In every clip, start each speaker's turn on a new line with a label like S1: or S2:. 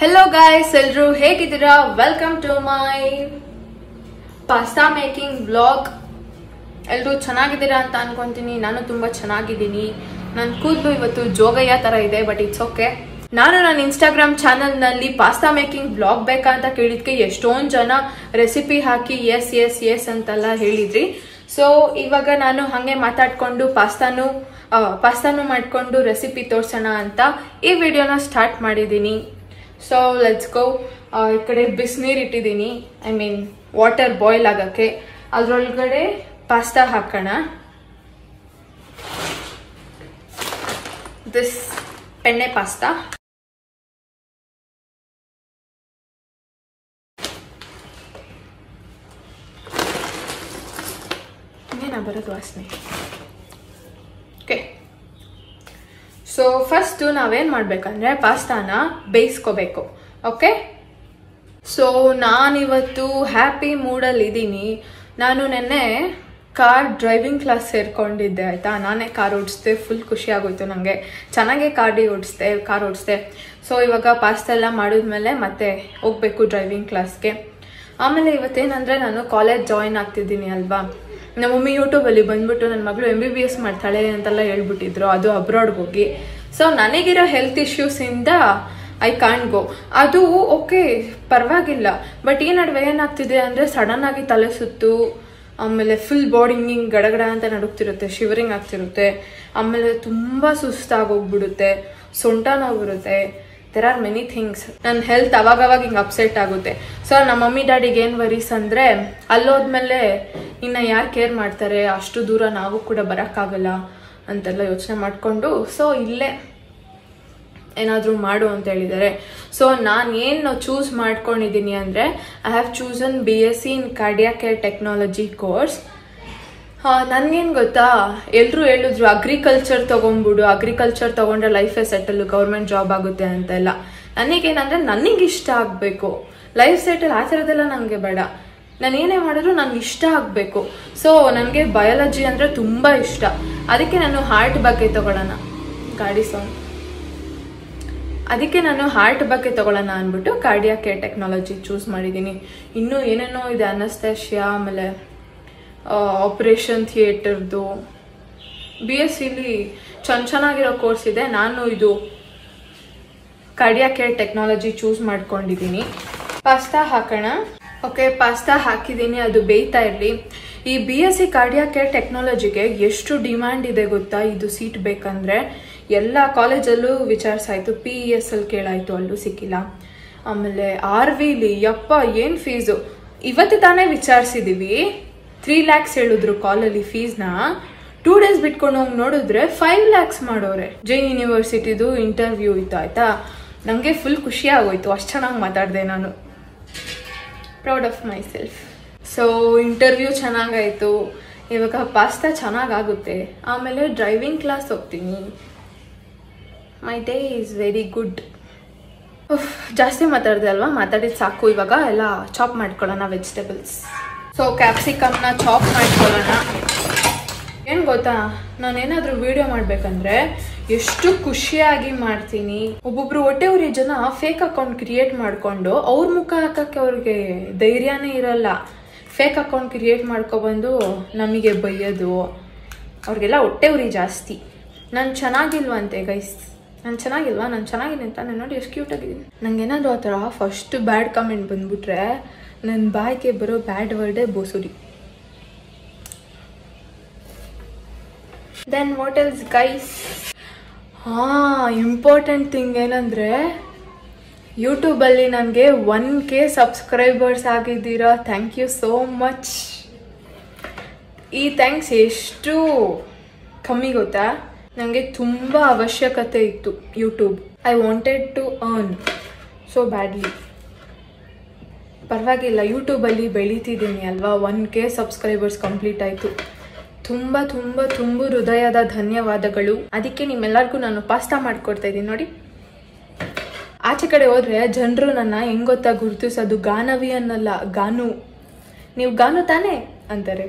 S1: Hello guys, ಎಲ್ಲರೂ ಹೇಗಿದ್ದೀರಾ? Welcome to my pasta making vlog. ಎಲ್ಲರೂ ಚೆನ್ನಾಗಿದ್ದೀರಾ ಅಂತ ಅನ್ಕೊಂತೀನಿ. ನಾನು ತುಂಬಾ ಚೆನ್ನಾಗಿದ್ದೀನಿ. ನನ್ನ ಕೂದಲು ಇವತ್ತು ಜೋಗಯ್ಯ ತರ ಇದೆ, ಬಟ್ ಇಟ್ಸ್ ಓಕೆ. ನಾನು ನನ್ನ ಇನ್ಸ್ಟಾಗ್ರಾಮ್ ಚಾನಲ್ ನಲ್ಲಿ ಪಾಸ್ತಾ ಮೇಕಿಂಗ್ ವ್ಲಾಗ್ ಬೇಕಾ ಅಂತ ಕೇಳಿದ್ಕೆ ಎಷ್ಟೊಂದು ಜನ ರೆಸಿಪಿ ಹಾಕಿ ಎಸ್ ಎಸ್ ಎಸ್ ಅಂತೆಲ್ಲ ಹೇಳಿದ್ರಿ. ಸೊ ಇವಾಗ ನಾನು ಹಂಗೆ ಮಾತಾಡ್ಕೊಂಡು ಪಾಸ್ತಾನು ಮಾಡ್ಕೊಂಡು ರೆಸಿಪಿ ತೋರ್ಸೋಣ ಅಂತ ಈ ವಿಡಿಯೋನ ಸ್ಟಾರ್ಟ್ ಮಾಡಿದ್ದೀನಿ. So let's go. ಈ ಕಡೆ ಬಿಸಿನೀರು ಇಟ್ಟಿದ್ದೀನಿ, ಐ ಮೀನ್ ವಾಟರ್ ಬಾಯ್ಲ್ ಆಗೋಕ್ಕೆ. ಅದರೊಳಗಡೆ ಪಾಸ್ತಾ ಹಾಕೋಣ. This penne pasta. ಏನ ಬರೋದು ವಾಸನೆ. ಓಕೆ, ಸೊ ಫಸ್ಟ್ ನಾವೇನ್ ಮಾಡ್ಬೇಕಂದ್ರೆ ಪಾಸ್ತಾನ ಬೇಯಿಸ್ಕೋಬೇಕು. ಓಕೆ, ಸೊ ನಾನಿವತ್ತು ಹ್ಯಾಪಿ ಮೂಡಲ್ಲಿ ಇದ್ದೀನಿ. ನಾನು ನೆನ್ನೆ ಕಾರ್ ಡ್ರೈವಿಂಗ್ ಕ್ಲಾಸ್ ಸೇರ್ಕೊಂಡಿದ್ದೆ, ಆಯ್ತಾ. ನಾನೇ ಕಾರ್ ಓಡಿಸ್ದೆ, ಫುಲ್ ಖುಷಿ ಆಗೋಯ್ತು ನನಗೆ. ಚೆನ್ನಾಗೇ ಕಾರ್ ಓಡಿಸ್ದೆ. ಸೊ ಇವಾಗ ಪಾಸ್ತಾ ಎಲ್ಲ ಮಾಡಿದ್ಮೇಲೆ ಮತ್ತೆ ಹೋಗ್ಬೇಕು ಡ್ರೈವಿಂಗ್ ಕ್ಲಾಸ್ಗೆ. ಆಮೇಲೆ ಇವತ್ತೇನಂದ್ರೆ ನಾನು ಕಾಲೇಜ್ ಜಾಯಿನ್ ಆಗ್ತಿದ್ದೀನಿ ಅಲ್ವಾ. ನಮ್ಮ ಮಮ್ಮಿ ಯೂಟ್ಯೂಬಲ್ಲಿ ಬಂದ್ಬಿಟ್ಟು ನನ್ನ ಮಗಳು MBBS ಮಾಡ್ತಾಳೆ ಅಂತೆಲ್ಲ ಹೇಳ್ಬಿಟ್ಟಿದ್ರು, ಅದು ಅಬ್ರಾಡ್ಗೆ ಹೋಗಿ. ಸೊ ನನಗಿರೋ ಹೆಲ್ತ್ ಇಶ್ಯೂಸಿಂದ ಐ ಕಾಂಟ್ ಗೋ. ಅದು ಓಕೆ, ಪರವಾಗಿಲ್ಲ. ಬಟ್ ಈ ನಡುವೆ ಏನಾಗ್ತಿದೆ ಅಂದರೆ ಸಡನ್ ಆಗಿ ತಲೆ ಸುತ್ತು, ಆಮೇಲೆ ಫುಲ್ ಬಾಡಿ ಹಿಂಗೆ ಗಡಗಡ ಅಂತ ನಡುಗ್ತಿರುತ್ತೆ, ಶಿವರಿಂಗ್ ಆಗ್ತಿರುತ್ತೆ. ಆಮೇಲೆ ತುಂಬ ಸುಸ್ತಾಗೋಗ್ಬಿಡುತ್ತೆ, ಸೊಂಟ ನೋವು ಬರುತ್ತೆ. There are many things. ನನ್ನ ಹೆಲ್ತ್ ಅವಾಗವಾಗ ಹಿಂಗೆ ಅಪ್ಸೆಟ್ ಆಗುತ್ತೆ. ಸೊ ನಮ್ಮ ಮಮ್ಮಿ ಡ್ಯಾಡಿಗೆ ಏನು ವರೀಸ್ ಅಂದರೆ ಅಲ್ಲೋದ್ಮೇಲೆ ಇನ್ನು ಯಾರು ಕೇರ್ ಮಾಡ್ತಾರೆ, ಅಷ್ಟು ದೂರ ನಾವು ಕೂಡ ಬರೋಕ್ಕಾಗಲ್ಲ ಅಂತೆಲ್ಲ ಯೋಚನೆ ಮಾಡಿಕೊಂಡು ಸೊ ಇಲ್ಲೇ ಏನಾದರೂ ಮಾಡು ಅಂತ ಹೇಳಿದ್ದಾರೆ. ಸೊ ನಾನು ಏನು ಚೂಸ್ ಮಾಡ್ಕೊಂಡಿದ್ದೀನಿ ಅಂದರೆ I have chosen BSc in cardiac care technology course. ನನಗೇನು ಗೊತ್ತಾ, ಎಲ್ಲರೂ ಹೇಳಿದ್ರು ಅಗ್ರಿಕಲ್ಚರ್ ತೊಗೊಂಡ್ರೆ ಲೈಫೇ ಸೆಟಲ್, ಗೌರ್ಮೆಂಟ್ ಜಾಬ್ ಆಗುತ್ತೆ ಅಂತೆಲ್ಲ. ನನಗೇನಂದರೆ ನನಗಿಷ್ಟ ಆಗಬೇಕು, ಲೈಫ್ ಸೆಟಲ್ ಆ ಥರದ್ದೆಲ್ಲ ನನಗೆ ಬೇಡ. ನಾನು ಏನೇ ಮಾಡಿದ್ರು ನನಗೆ ಇಷ್ಟ ಆಗಬೇಕು. ಸೊ ನನಗೆ ಬಯಾಲಜಿ ಅಂದರೆ ತುಂಬ ಇಷ್ಟ. ಅದಕ್ಕೆ ನಾನು ಹಾರ್ಟ್ ಬಗ್ಗೆ ತಗೊಳ್ಳೋಣ ಅಂದ್ಬಿಟ್ಟು ಕಾರ್ಡಿಯಾಕ್ ಕೇರ್ ಟೆಕ್ನಾಲಜಿ ಚೂಸ್ ಮಾಡಿದ್ದೀನಿ. ಇನ್ನೂ ಏನೇನೋ ಇದೆ, ಅನಸ್ತೇಷಿಯಾ, ಆಮೇಲೆ ಆಪರೇಷನ್ ಥಿಯೇಟರ್ದು. BScಲಿ ಚೆನ್ನಾಗಿರೋ ಕೋರ್ಸ್ ಇದೆ. ನಾನು ಇದು ಕಾರ್ಡಿಯಾಕ್ ಕೇರ್ ಟೆಕ್ನಾಲಜಿ ಚೂಸ್ ಮಾಡ್ಕೊಂಡಿದ್ದೀನಿ. ಪಾಸ್ತಾ ಹಾಕೋಣ. ಓಕೆ, ಪಾಸ್ತಾ ಹಾಕಿದ್ದೀನಿ, ಅದು ಬೇಯ್ತಾ ಇರಲಿ. ಈ BSc ಕಾರ್ಡಿಯಾಕ್ ಕೇರ್ ಟೆಕ್ನಾಲಜಿಗೆ ಎಷ್ಟು ಡಿಮ್ಯಾಂಡ್ ಇದೆ ಗೊತ್ತಾ. ಇದು ಸೀಟ್ ಬೇಕಂದ್ರೆ ಎಲ್ಲ ಕಾಲೇಜಲ್ಲೂ ವಿಚಾರಿಸಾಯ್ತು, PESಲ್ಲಿ ಕೇಳಾಯ್ತು, ಅಲ್ಲೂ ಸಿಕ್ಕಿಲ್ಲ. ಆಮೇಲೆ RVಲಿ ಯಪ್ಪ ಏನು ಫೀಸು. ಇವತ್ತು ತಾನೇ ವಿಚಾರಿಸಿದ್ದೀವಿ, 3 lakhs ಹೇಳಿದ್ರು ಕಾಲಲ್ಲಿ ಫೀಸ್ನ. 2 days ಬಿಟ್ಕೊಂಡು ಹೋಗಿ ನೋಡಿದ್ರೆ 5 lakhs ಮಾಡೋರೆ. ಜೈನ್ ಯೂನಿವರ್ಸಿಟಿದು ಇಂಟರ್ವ್ಯೂ ಇತ್ತು, ಆಯ್ತಾ. ನನಗೆ ಫುಲ್ ಖುಷಿ ಆಗೋಯ್ತು, ಅಷ್ಟು ಚೆನ್ನಾಗಿ ಮಾತಾಡಿದೆ ನಾನು. Proud of myself. So interview ಚೆನ್ನಾಗಾಯಿತು. ಇವಾಗ ಪಾಸ್ತಾ ಚೆನ್ನಾಗಾಗುತ್ತೆ. ಆಮೇಲೆ ಡ್ರೈವಿಂಗ್ ಕ್ಲಾಸ್ ಹೋಗ್ತೀನಿ. My day is very good. ಜಾಸ್ತಿ ಮಾತಾಡಿದೆ ಅಲ್ವಾ, ಮಾತಾಡಿದ್ದು ಸಾಕು. ಇವಾಗ ಎಲ್ಲ ಚಾಪ್ ಮಾಡ್ಕೊಳ್ಳೋಣ ವೆಜಿಟೇಬಲ್ಸ್. ಸೊ ಕ್ಯಾಪ್ಸಿಕಮ್ನ ಚಾಪ್ ಮಾಡ್ಕೊಳ್ಳೋಣ. ಏನು ಗೊತ್ತಾ, ನಾನೇನಾದರೂ ವಿಡಿಯೋ ಮಾಡಬೇಕಂದ್ರೆ ಎಷ್ಟು ಖುಷಿಯಾಗಿ ಮಾಡ್ತೀನಿ. ಒಬ್ಬೊಬ್ರು ಹೊಟ್ಟೆ ಉರಿ ಜನ ಫೇಕ್ ಅಕೌಂಟ್ ಕ್ರಿಯೇಟ್ ಮಾಡಿಕೊಂಡು ಅವ್ರ ಮುಖ ಹಾಕಕ್ಕೆ ಅವ್ರಿಗೆ ಧೈರ್ಯನೇ ಇರಲ್ಲ. ಫೇಕ್ ಅಕೌಂಟ್ ಕ್ರಿಯೇಟ್ ಮಾಡ್ಕೊಬಂದು ನಮಗೆ ಬೈಯೋದು, ಅವ್ರಿಗೆಲ್ಲ ಹೊಟ್ಟೆ ಉರಿ ಜಾಸ್ತಿ. ನಾನು ಚೆನ್ನಾಗಿಲ್ವಂತೆ ಗೈಸ್, ನಾನು ಚೆನ್ನಾಗಿದ್ದೀನಿ ಅಂತ. ನಾನು ನೋಡಿ ಎಷ್ಟು ಕ್ಯೂಟಾಗಿದ್ದೀನಿ. ನನಗೇನಾದರೂ ಆ ಥರ ಫಸ್ಟ್ ಬ್ಯಾಡ್ ಕಮೆಂಟ್ ಬಂದ್ಬಿಟ್ರೆ ನನ್ನ ಬಾಯಿಗೆ ಬರೋ ಬ್ಯಾಡ್ ವರ್ಡೇ ಬೋಸುರಿ. Then what else guys? Important thing ಏನಂದರೆ ಯೂಟ್ಯೂಬಲ್ಲಿ ನನಗೆ 1K ಸಬ್ಸ್ಕ್ರೈಬರ್ಸ್ ಆಗಿದ್ದೀರಾ. Thank you so much. ಈ ಥ್ಯಾಂಕ್ಸ್ ಎಷ್ಟು ಕಮ್ಮಿ ಗೊತ್ತಾ, ನನಗೆ ತುಂಬ ಅವಶ್ಯಕತೆ ಇತ್ತು YouTube. I wanted to earn so badly. ಪರವಾಗಿಲ್ಲ, ಯೂಟ್ಯೂಬಲ್ಲಿ ಬೆಳೀತಿದ್ದೀನಿ ಅಲ್ವಾ. 1K ಸಬ್ಸ್ಕ್ರೈಬರ್ಸ್ ಕಂಪ್ಲೀಟ್ ಆಯಿತು. ತುಂಬ ತುಂಬ ತುಂಬ ಹೃದಯದ ಧನ್ಯವಾದಗಳು. ಅದಕ್ಕೆ ನಿಮ್ಮೆಲ್ಲರಿಗೂ ನಾನು ಪಾಸ್ತಾ ಮಾಡಿಕೊಡ್ತಾ ಇದ್ದೀನಿ ನೋಡಿ. ಆಚೆ ಕಡೆ ಹೋದರೆ ಜನರು ನನ್ನ ಹೆಂಗೆ ಗೊತ್ತಾ ಗುರುತಿಸೋದು, ಗಾನವಿ ಅನ್ನಲ್ಲ, ಗಾನು. ನೀವು ಗಾನು ತಾನೇ ಅಂತಾರೆ.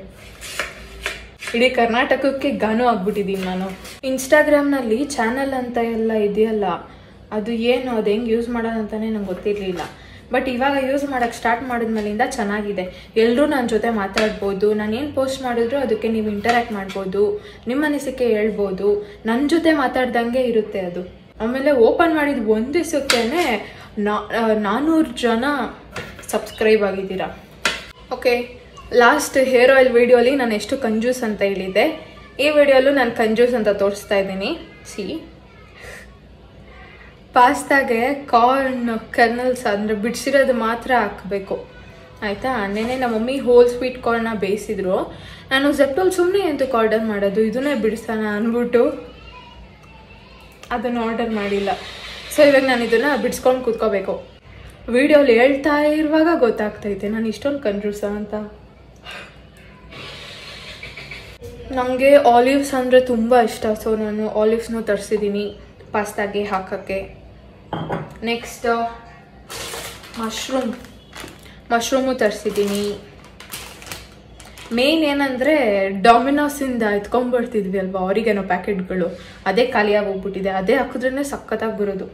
S1: ಇಡೀ ಕರ್ನಾಟಕಕ್ಕೆ ಗಾನು ಆಗ್ಬಿಟ್ಟಿದ್ದೀನಿ ನಾನು. ಇನ್ಸ್ಟಾಗ್ರಾಮ್ನಲ್ಲಿ ಚಾನಲ್ ಅಂತ ಎಲ್ಲ ಇದೆಯಲ್ಲ, ಅದು ಏನು ಅದು ಹೆಂಗೆ ಯೂಸ್ ಮಾಡೋದಂತಲೇ ನಂಗೆ ಗೊತ್ತಿರಲಿಲ್ಲ. ಬಟ್ ಇವಾಗ ಯೂಸ್ ಮಾಡೋಕ್ಕೆ ಸ್ಟಾರ್ಟ್ ಮಾಡಿದ್ಮೇಲಿಂದ ಚೆನ್ನಾಗಿದೆ. ಎಲ್ಲರೂ ನನ್ನ ಜೊತೆ ಮಾತಾಡ್ಬೋದು, ನಾನು ಏನು ಪೋಸ್ಟ್ ಮಾಡಿದ್ರು ಅದಕ್ಕೆ ನೀವು ಇಂಟರ್ಯಾಕ್ಟ್ ಮಾಡ್ಬೋದು, ನಿಮ್ಮ ಅನಿಸಿಕೆ ಹೇಳ್ಬೋದು, ನನ್ನ ಜೊತೆ ಮಾತಾಡ್ದಂಗೆ ಇರುತ್ತೆ ಅದು. ಆಮೇಲೆ ಓಪನ್ ಮಾಡಿದ ಒಂದು ದಿವಸಕ್ಕೇ 400 ಜನ ಸಬ್ಸ್ಕ್ರೈಬ್ ಆಗಿದ್ದೀರಾ. ಓಕೆ, ಲಾಸ್ಟ್ ಹೇರ್ ಆಯಿಲ್ ವಿಡಿಯೋಲಿ ನಾನು ಎಷ್ಟು ಕಂಜೂಸ್ ಅಂತ ಹೇಳಿದ್ದೆ. ಈ ವಿಡಿಯೋಲ್ಲೂ ನಾನು ಕಂಜೂಸ್ ಅಂತ ತೋರಿಸ್ತಾ ಇದ್ದೀನಿ. ಪಾಸ್ತಾಗೆ ಕಾರ್ನ್ ಕರ್ನಲ್ಸ್ ಅಂದರೆ ಬಿಡಿಸಿರೋದು ಮಾತ್ರ ಹಾಕಬೇಕು ಆಯಿತಾ. ನೆನೆ ನಮ್ಮ ಮಮ್ಮಿ ಹೋಲ್ ಸ್ವೀಟ್ ಕಾರ್ನ ಬೇಯಿಸಿದ್ರು. ನಾನು ಜೆಪ್ಟೋಲ್ ಸುಮ್ಮನೆ ಎಂತಕ್ಕೆ ಆರ್ಡರ್ ಮಾಡೋದು, ಇದನ್ನೇ ಬಿಡಿಸೋಣ ಅಂದ್ಬಿಟ್ಟು ಅದನ್ನು ಆರ್ಡರ್ ಮಾಡಿಲ್ಲ. ಸೊ ಇವಾಗ ನಾನು ಇದನ್ನು ಬಿಡಿಸ್ಕೊಂಡು ಕೂತ್ಕೋಬೇಕು. ವಿಡಿಯೋಲಿ ಹೇಳ್ತಾ ಇರುವಾಗ ಗೊತ್ತಾಗ್ತೈತೆ ನಾನು ಇಷ್ಟೊಂದು ಕಂಜೂಸ ಅಂತ. ನನಗೆ ಆಲಿವ್ಸ್ ಅಂದರೆ ತುಂಬ ಇಷ್ಟ. ಸೊ ನಾನು ಆಲಿವ್ಸ್ನೂ ತರಿಸಿದ್ದೀನಿ ಪಾಸ್ತಾಗೆ ಹಾಕೋಕ್ಕೆ. Next mushroom ತರಿಸಿದ್ದೀನಿ. ಮೇನ್ ಏನಂದರೆ ಡಾಮಿನೋಸಿಂದ ಎತ್ಕೊಂಡ್ಬರ್ತಿದ್ವಿ ಅಲ್ವಾ ಆರಿಗೆನೋ ಪ್ಯಾಕೆಟ್ಗಳು, ಅದೇ ಖಾಲಿಯಾಗಿ ಹೋಗ್ಬಿಟ್ಟಿದೆ. ಅದೇ ಹಾಕಿದ್ರೇ ಸಖತ್ತಾಗಿ ಬರೋದು.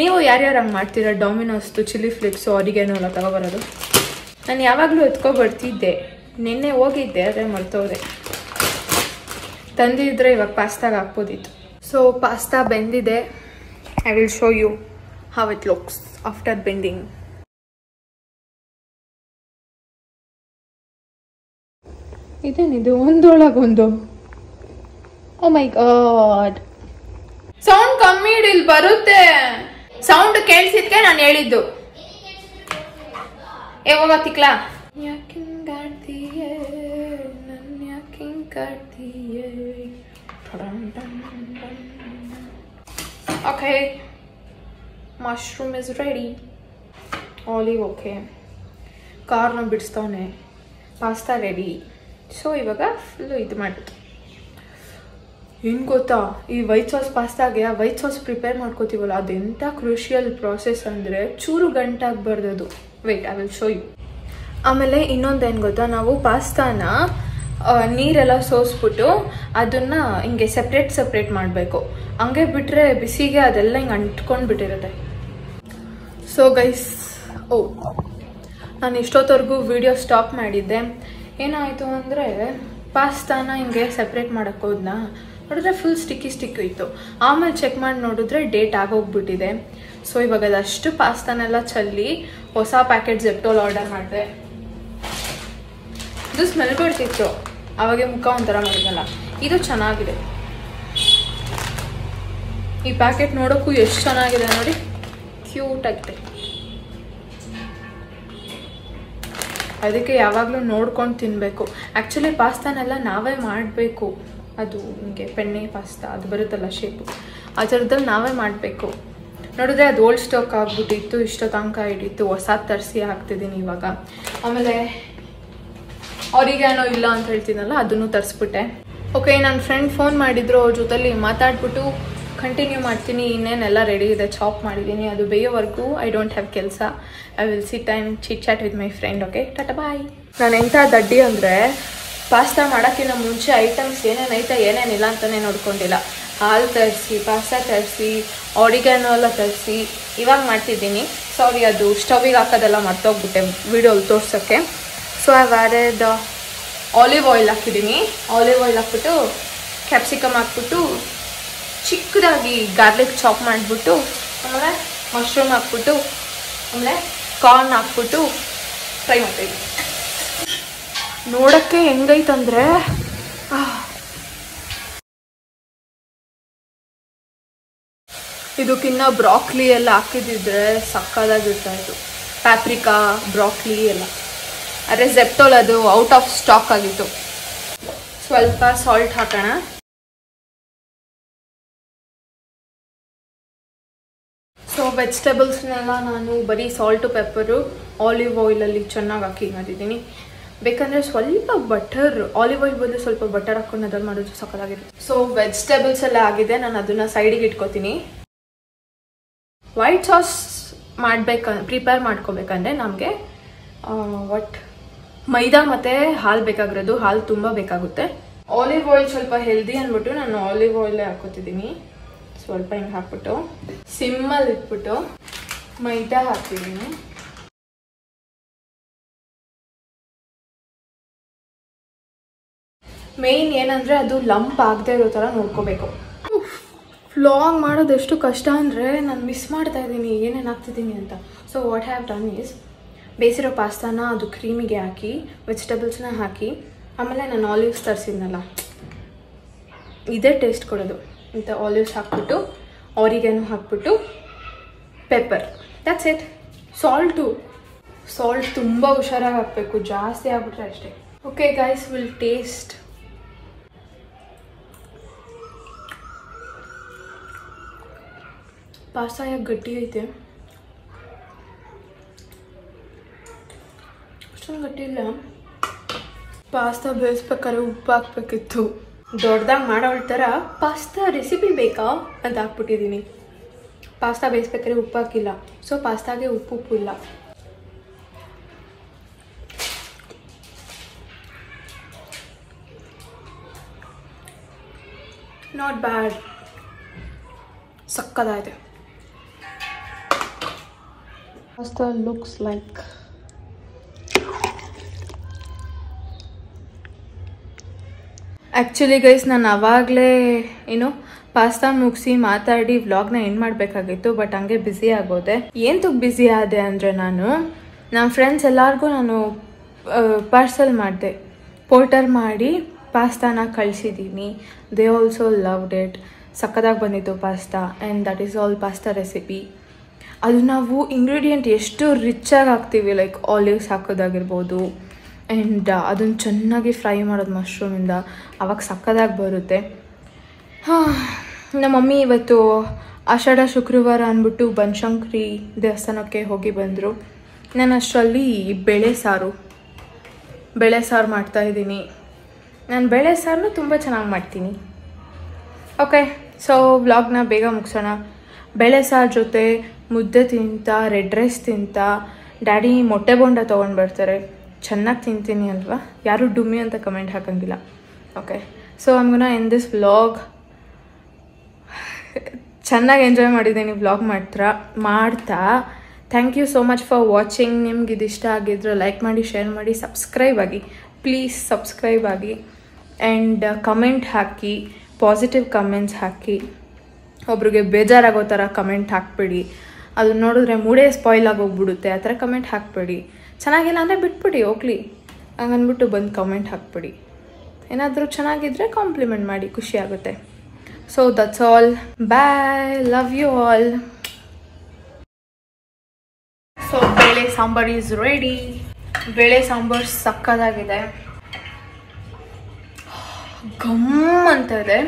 S1: ನೀವು ಯಾರ್ಯಾರು ಹಂಗೆ ಮಾಡ್ತೀರಾ? ಡಾಮಿನೋಸ್ದು ಚಿಲ್ಲಿ ಫ್ಲೇಕ್ಸು ಆರಿಗೆನೋ ಎಲ್ಲ ತಗೊಬರೋದು. ನಾನು ಯಾವಾಗಲೂ ಎತ್ಕೊಬರ್ತಿದ್ದೆ. ನಿನ್ನೆ ಹೋಗಿದ್ದೆ ಆದರೆ ಮರ್ತೋದೆ. ತಂದಿದ್ರೆ ಇವಾಗ ಪಾಸ್ತಾಗ ಹಾಕ್ಬೋದಿತ್ತು. ಸೊ ಪಾಸ್ತಾ ಬೆಂದಿದೆ. I will show you how it looks after bending. ಇದೇನಿದು ಒಂದೊಳಗೊಂದು? ಓ ಮೈ ಗಾಡ್, ಸೌಂಡ್ ಕಮ್ಮಿ ಇಡಿ, ಇಲ್ಲಿ ಬರುತ್ತೆ ಸೌಂಡ್. ಕೇಳಿಸಿದ್ಕೆ ನಾನು ಹೇಳಿದ್ದು. ಹೋಗ ತಿಕ್ಲಾ. Okay, mushroom is ready. Olive okay, ಕಾರ್ನ ಬಿಡಿಸ್ತವನೆ, ಪಾಸ್ತಾ ರೆಡಿ. ಸೊ ಇವಾಗ ಫುಲ್ಲು ಇದು ಮಾಡಿದ್ದು ಏನು ಗೊತ್ತಾ, ಈ ವೈಟ್ ಸಾಸ್ ಪಾಸ್ತಾಗೆ ಆ ವೈಟ್ ಸಾಸ್ ಪ್ರಿಪೇರ್ ಮಾಡ್ಕೋತೀವಲ್ಲ, ಅದೆಂಥ ಕ್ರೂಷಿಯಲ್ ಪ್ರಾಸೆಸ್ ಅಂದರೆ ಚೂರು ಗಂಟಾಗಬಾರ್ದು ಅದು. Wait, I will show you. ಆಮೇಲೆ ಇನ್ನೊಂದೇನು ಗೊತ್ತಾ, ನಾವು ಪಾಸ್ತಾನ ನೀರೆಲ್ಲ ಸೋಸ್ಬಿಟ್ಟು ಅದನ್ನು ಹಿಂಗೆ ಸಪ್ರೇಟ್ ಮಾಡಬೇಕು. ಹಂಗೆ ಬಿಟ್ಟರೆ ಬಿಸಿಗೆ ಅದೆಲ್ಲ ಹಿಂಗೆ ಅಂಟ್ಕೊಂಡು ಬಿಟ್ಟಿರುತ್ತೆ. ಸೊ ಗೈಸ್, ನಾನು ಇಷ್ಟೊತ್ತವರೆಗೂ ವಿಡಿಯೋ ಸ್ಟಾಪ್ ಮಾಡಿದ್ದೆ. ಏನಾಯಿತು ಅಂದರೆ ಪಾಸ್ತಾನ ಹಿಂಗೆ ಸಪ್ರೇಟ್ ಮಾಡೋಕ್ಕೆ ಹೋದ್ನಾ, ನೋಡಿದ್ರೆ ಫುಲ್ ಸ್ಟಿಕ್ಕಿ ಇತ್ತು. ಆಮೇಲೆ ಚೆಕ್ ಮಾಡಿ ನೋಡಿದ್ರೆ ಡೇಟ್ ಆಗೋಗ್ಬಿಟ್ಟಿದೆ. ಸೊ ಇವಾಗ ಅದಷ್ಟು ಪಾಸ್ತಾನೆಲ್ಲ ಚೆಲ್ಲಿ ಹೊಸ ಪ್ಯಾಕೆಟ್ ಜೆಪ್ಟೋಲ್ ಆರ್ಡರ್ ಮಾಡಿದೆ. ಇದು ಸ್ಮೆಲ್ ಬರ್ತಿತ್ತು, ಅವಾಗೆ ಮುಖ ಒಂಥರ ಮಾಡಿದ್ನಲ್ಲ. ಇದು ಚೆನ್ನಾಗಿದೆ. ಈ ಪ್ಯಾಕೆಟ್ ನೋಡೋಕ್ಕೂ ಎಷ್ಟು ಚೆನ್ನಾಗಿದೆ ನೋಡಿ, ಕ್ಯೂಟ್ ಆಗಿದೆ. ಅದಕ್ಕೆ ಯಾವಾಗಲೂ ನೋಡ್ಕೊಂಡು ತಿನ್ನಬೇಕು. ಆ್ಯಕ್ಚುಲಿ ಪಾಸ್ತಾನೆಲ್ಲ ನಾವೇ ಮಾಡಬೇಕು. ಅದು ಹಿಂಗೆ ಪೆಣ್ಣೆ ಪಾಸ್ತಾ ಅದು ಬರುತ್ತಲ್ಲ ಶೇಪು, ಆ ಥರದಲ್ಲಿ ನಾವೇ ಮಾಡಬೇಕು. ನೋಡಿದ್ರೆ ಅದು ಓಲ್ಡ್ ಸ್ಟಾಕ್ ಆಗಿಬಿಟ್ಟಿತ್ತು, ಇಷ್ಟೋ ತನಕ ಹಿಡಿತು. ಹೊಸದು ತರಿಸಿ ಹಾಕ್ತಿದ್ದೀನಿ ಇವಾಗ. ಆಮೇಲೆ ಆರಿಗ್ಯಾನೋ ಇಲ್ಲ ಅಂತ ಹೇಳ್ತೀನಲ್ಲ, ಅದನ್ನು ತರಿಸ್ಬಿಟ್ಟೆ. ಓಕೆ, ನನ್ನ ಫ್ರೆಂಡ್ ಫೋನ್ ಮಾಡಿದ್ರು, ಅವ್ರ ಜೊತೆಲಿ ಮಾತಾಡ್ಬಿಟ್ಟು ಕಂಟಿನ್ಯೂ ಮಾಡ್ತೀನಿ. ಇನ್ನೇನೆಲ್ಲ ರೆಡಿ ಇದೆ, ಚಾಪ್ ಮಾಡಿದ್ದೀನಿ. ಅದು ಬೇಯೋವರೆಗೂ ಐ ಡೋಂಟ್ ಹ್ಯಾವ್ ಕೆಲಸ. I will sit and chit chat with my friend. Okay, tata bye. ನಾನು ಎಂಥ ದಡ್ಡಿ ಅಂದರೆ ಪಾಸ್ತಾ ಮಾಡೋಕ್ಕಿಂತ ಮುಂಚೆ ಐಟಮ್ಸ್ ಏನೇನೈತೆ ಏನೇನಿಲ್ಲ ಅಂತಲೇ ನೋಡ್ಕೊಂಡಿಲ್ಲ. ಹಾಲು ತರಿಸಿ, ಪಾಸ್ತಾ ತರಿಸಿ, ಆರಿಗ್ಯಾನೋ ಎಲ್ಲ ತರಿಸಿ ಇವಾಗ ಮಾಡ್ತಿದ್ದೀನಿ. ಸಾರಿ, ಅದು ಸ್ಟವಿಗೆ ಹಾಕೋದೆಲ್ಲ ಮರ್ತೋಗ್ಬಿಟ್ಟೆ ವಿಡಿಯೋಲಿ ತೋರ್ಸೋಕ್ಕೆ. ಸೊ ಐ ವ್ಯಾಡೆಡ್ ಆಲಿವ್ ಆಯಿಲ್ ಹಾಕಿದ್ದೀನಿ. ಆಲಿವ್ ಆಯಿಲ್ ಹಾಕ್ಬಿಟ್ಟು ಕ್ಯಾಪ್ಸಿಕಮ್ ಹಾಕ್ಬಿಟ್ಟು ಚಿಕ್ಕದಾಗಿ ಗಾರ್ಲಿಕ್ ಚಾಪ್ ಮಾಡಿಬಿಟ್ಟು, ಆಮೇಲೆ ಮಶ್ರೂಮ್ ಹಾಕ್ಬಿಟ್ಟು, ಆಮೇಲೆ ಕಾರ್ನ್ ಹಾಕ್ಬಿಟ್ಟು ಫ್ರೈ ಮಾಡ್ತಾಯಿದ್ದೀನಿ. ನೋಡೋಕ್ಕೆ ಹೆಂಗೈತಂದರೆ ಇದಕ್ಕಿನ್ನ ಬ್ರಾಕ್ಲಿ ಎಲ್ಲ ಹಾಕಿದಿದ್ರೆ ಸಕ್ಕದಾಗಿರ್ತಾಯಿತ್ತು. ಪ್ಯಾಪ್ರಿಕಾ, ಬ್ರಾಕ್ಲಿ ಎಲ್ಲ. ಆದರೆ ಜೆಪ್ಟೋಲ್ ಅದು ಔಟ್ ಆಫ್ ಸ್ಟಾಕ್ ಆಗಿತ್ತು. ಸ್ವಲ್ಪ ಸಾಲ್ಟ್ ಹಾಕೋಣ. ಸೊ ವೆಜಿಟೇಬಲ್ಸ್ನೆಲ್ಲ ನಾನು ಬರೀ ಸಾಲ್ಟು ಪೆಪ್ಪರು ಆಲಿವ್ ಆಯಿಲಲ್ಲಿ ಚೆನ್ನಾಗಿ ಹಾಕಿ ಮಾಡಿದ್ದೀನಿ. ಬೇಕಂದರೆ ಸ್ವಲ್ಪ ಬಟರ್, ಆಲಿವ್ ಆಯಿಲ್ ಬದಲು ಸ್ವಲ್ಪ ಬಟರ್ ಹಾಕೊಂಡು ಅದ್ರಲ್ಲಿ ಮಾಡೋದು ಸಕ್ಕತ್ತಾಗಿರುತ್ತೆ. ಸೊ ವೆಜಿಟೇಬಲ್ಸ್ ಎಲ್ಲ ಆಗಿದೆ, ನಾನು ಅದನ್ನು ಸೈಡಿಗೆ ಇಟ್ಕೋತೀನಿ. ವೈಟ್ ಸಾಸ್ ಪ್ರಿಪೇರ್ ಮಾಡ್ಕೋಬೇಕಂದ್ರೆ ನಮಗೆ ಮೈದಾ ಮತ್ತು ಹಾಲು ಬೇಕಾಗಿರೋದು. ಹಾಲು ತುಂಬ ಬೇಕಾಗುತ್ತೆ. ಆಲಿವ್ ಆಯಿಲ್ ಸ್ವಲ್ಪ ಹೆಲ್ದಿ ಅಂದ್ಬಿಟ್ಟು ನಾನು ಆಲಿವ್ ಆಯಿಲೇ ಹಾಕೋತಿದ್ದೀನಿ. ಸೊ ಸ್ವಲ್ಪ ಹಿಂಗೆ ಹಾಕ್ಬಿಟ್ಟು ಸಿಮ್ಮಲ್ಲಿ ಇಟ್ಬಿಟ್ಟು ಮೈದಾ ಹಾಕ್ತಿದ್ದೀನಿ. ಮೇಯ್ನ್ ಏನಂದರೆ ಅದು ಲಂಪ್ ಆಗದೆ ಇರೋ ಥರ ನೋಡ್ಕೋಬೇಕು. ವ್ಲಾಗ್ ಮಾಡೋದು ಎಷ್ಟು ಕಷ್ಟ ಅಂದರೆ ನಾನು ಮಿಸ್ ಮಾಡ್ತಾ ಇದ್ದೀನಿ ಏನೇನು ಹಾಕ್ತಿದ್ದೀನಿ ಅಂತ. So what have done is ಬೇಯಿಸಿರೋ ಪಾಸ್ತಾನ ಅದು ಕ್ರೀಮಿಗೆ ಹಾಕಿ ವೆಜಿಟೇಬಲ್ಸ್ನ ಹಾಕಿ ಆಮೇಲೆ ನಾನು ಆಲಿವ್ಸ್ ತರಿಸಿದ್ನಲ್ಲ ಇದೇ ಟೇಸ್ಟ್ ಕೊಡೋದು. ಇಂಥ ಆಲಿವ್ಸ್ ಹಾಕ್ಬಿಟ್ಟು ಆರಿಗೇನು ಹಾಕ್ಬಿಟ್ಟು ಪೆಪ್ಪರ್, ದಟ್ಸ್ ಇಟ್. ಸಾಲ್ಟ್ ತುಂಬ ಹುಷಾರಾಗಿ ಹಾಕಬೇಕು, ಜಾಸ್ತಿ ಆಗ್ಬಿಟ್ರೆ ಅಷ್ಟೇ. Okay guys, will taste. Pasta ಯಾಕೆ ಗಟ್ಟಿ ಐತೆ? ಅಷ್ಟೊಂದು ಗಟ್ಟಿ ಇಲ್ಲ. ಪಾಸ್ತಾ ಬೇಯಿಸ್ಬೇಕಾದ್ರೆ ಉಪ್ಪು ಹಾಕ್ಬೇಕಿತ್ತು. ದೊಡ್ಡದಾಗಿ ಮಾಡೋಳ ಥರ ಪಾಸ್ತಾ ರೆಸಿಪಿ ಬೇಕಾ ಅಂತ ಹಾಕ್ಬಿಟ್ಟಿದ್ದೀನಿ. ಪಾಸ್ತಾ ಬೇಯಿಸ್ಬೇಕಾದ್ರೆ ಉಪ್ಪು ಹಾಕಿಲ್ಲ, ಸೊ ಪಾಸ್ತಾಗೆ ಉಪ್ಪು ಇಲ್ಲ. ನಾಟ್ ಬ್ಯಾಡ್, ಸಕ್ಕದಾಗಿದೆ. Pasta looks like actually guys ನಾನು ಆವಾಗಲೇ ಪಾಸ್ತಾ ಮುಗಿಸಿ ಮಾತಾಡಿ ವ್ಲಾಗ್ನ ಎಂಡ್ ಮಾಡಬೇಕಾಗಿತ್ತು, ಬಟ್ ಹಂಗೆ ಬ್ಯುಸಿ ಆಗೋದೆ. ಏನಕ್ಕೆ ಬ್ಯುಸಿ ಆದೆ ಅಂದರೆ ನಮ್ಮ ಫ್ರೆಂಡ್ಸ್ ಎಲ್ಲರಿಗೂ ನಾನು ಪಾರ್ಸಲ್ ಮಾಡಿದೆ, ಪೋರ್ಟರ್ ಮಾಡಿ ಪಾಸ್ತಾನ ಕಳಿಸಿದ್ದೀನಿ. They also loved it. ಸಕ್ಕದಾಗಿ ಬಂದಿತ್ತು pasta and that is all pasta recipe. ಅದು ನಾವು ಇಂಗ್ರೀಡಿಯೆಂಟ್ ಎಷ್ಟು ರಿಚ್ಚಾಗಿ ಹಾಕ್ತೀವಿ, ಲೈಕ್ ಆಲಿವ್ಸ್ ಹಾಕೋದಾಗಿರ್ಬೋದು ಆ್ಯಂಡ್ ಅದನ್ನು ಚೆನ್ನಾಗಿ ಫ್ರೈ ಮಾಡೋದು ಮಶ್ರೂಮಿಂದ, ಆವಾಗ ಸಕ್ಕದಾಗಿ ಬರುತ್ತೆ. ನಮ್ಮ ಮಮ್ಮಿ ಇವತ್ತು ಆಷಾಢ ಶುಕ್ರವಾರ ಅಂದ್ಬಿಟ್ಟು ಬನಶಂಕರಿ ದೇವಸ್ಥಾನಕ್ಕೆ ಹೋಗಿ ಬಂದರು. ನಾನು ಅಷ್ಟರಲ್ಲಿ ಬೇಳೆ ಸಾರು ಮಾಡ್ತಾಯಿದ್ದೀನಿ. ನಾನು ಬೇಳೆ ಸಾರನ್ನು ತುಂಬ ಚೆನ್ನಾಗಿ ಮಾಡ್ತೀನಿ. ಓಕೆ, ಸೊ ವ್ಲಾಗ್ನ ಬೇಗ ಮುಗಿಸೋಣ. ಬೇಳೆ ಸಾರು ಜೊತೆ ಮುದ್ದೆ ತಿಂತ, ರೆಡ್ ರೈಸ್ ತಿಂತ, ಡ್ಯಾಡಿ ಮೊಟ್ಟೆ ಬೋಂಡ ತೊಗೊಂಡು ಬರ್ತಾರೆ. ಚೆನ್ನಾಗಿ ತಿಂತೀನಿ ಅಲ್ವಾ? ಯಾರೂ ಡುಮ್ಮಿ ಅಂತ ಕಮೆಂಟ್ ಹಾಕೋಂಗಿಲ್ಲ. Okay, so I'm gonna end this vlog. ಚೆನ್ನಾಗಿ ಎಂಜಾಯ್ ಮಾಡಿದ್ದೀನಿ ವ್ಲಾಗ್ ಮಾಡ್ತಾ. Thank you so much for watching. ನಿಮ್ಗೆ ಇದು ಇಷ್ಟ ಆಗಿದ್ರೆ ಲೈಕ್ ಮಾಡಿ, ಶೇರ್ ಮಾಡಿ, ಸಬ್ಸ್ಕ್ರೈಬ್ ಆಗಿ, ಪ್ಲೀಸ್ ಸಬ್ಸ್ಕ್ರೈಬ್ ಆಗಿ ಆ್ಯಂಡ್ ಕಮೆಂಟ್ ಹಾಕಿ, ಪಾಸಿಟಿವ್ ಕಮೆಂಟ್ಸ್ ಹಾಕಿ. ಒಬ್ರಿಗೆ ಬೇಜಾರಾಗೋ ಥರ ಕಮೆಂಟ್ ಹಾಕ್ಬೇಡಿ, ಅದು ನೋಡಿದ್ರೆ ಮೂಡೇ ಸ್ಪಾಯ್ಲ್ ಆಗೋಗ್ಬಿಡುತ್ತೆ. ಆ ಥರ ಕಮೆಂಟ್ ಹಾಕ್ಬೇಡಿ. ಚೆನ್ನಾಗಿಲ್ಲ ಅಂದರೆ ಬಿಟ್ಬಿಡಿ, ಹೋಗ್ಲಿ, ಹಂಗನ್ಬಿಟ್ಟು ಬಂದು ಕಮೆಂಟ್ ಹಾಕ್ಬಿಡಿ. ಏನಾದರೂ ಚೆನ್ನಾಗಿದ್ದರೆ ಕಾಂಪ್ಲಿಮೆಂಟ್ ಮಾಡಿ, ಖುಷಿ ಆಗುತ್ತೆ. So that's all, bye, love you all. So bele sambar is ready. ಬೇಳೆ ಸಾಂಬಾರು ಸಕ್ಕದಾಗಿದೆ, ಗಮ್ ಅಂತ ಇದೆ.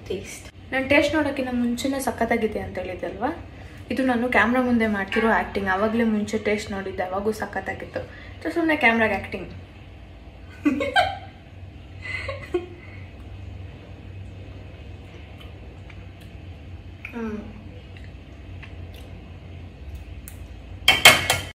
S1: ಟೇಸ್ಟ್, ನಾನು ಟೇಸ್ಟ್ ನೋಡೋಕ್ಕಿಂತ ಮುಂಚೆನೇ ಸಕ್ಕತ್ತಾಗಿದೆ ಅಂತ ಹೇಳಿದ್ದೆ ಅಲ್ವಾ? ಇದು ನಾನು ಕ್ಯಾಮ್ರಾ ಮುಂದೆ ಮಾಡ್ತಿರೋ ಆ್ಯಕ್ಟಿಂಗ್. ಆವಾಗಲೇ ಮುಂಚೆ ಟೇಸ್ಟ್ ನೋಡಿದ್ದೆ, ಅವಾಗೂ ಸಕ್ಕತ್ತಾಗಿತ್ತು. ಸೊ ಸುಮ್ಮನೆ ಕ್ಯಾಮ್ರಾಗೆ ಆ್ಯಕ್ಟಿಂಗ್.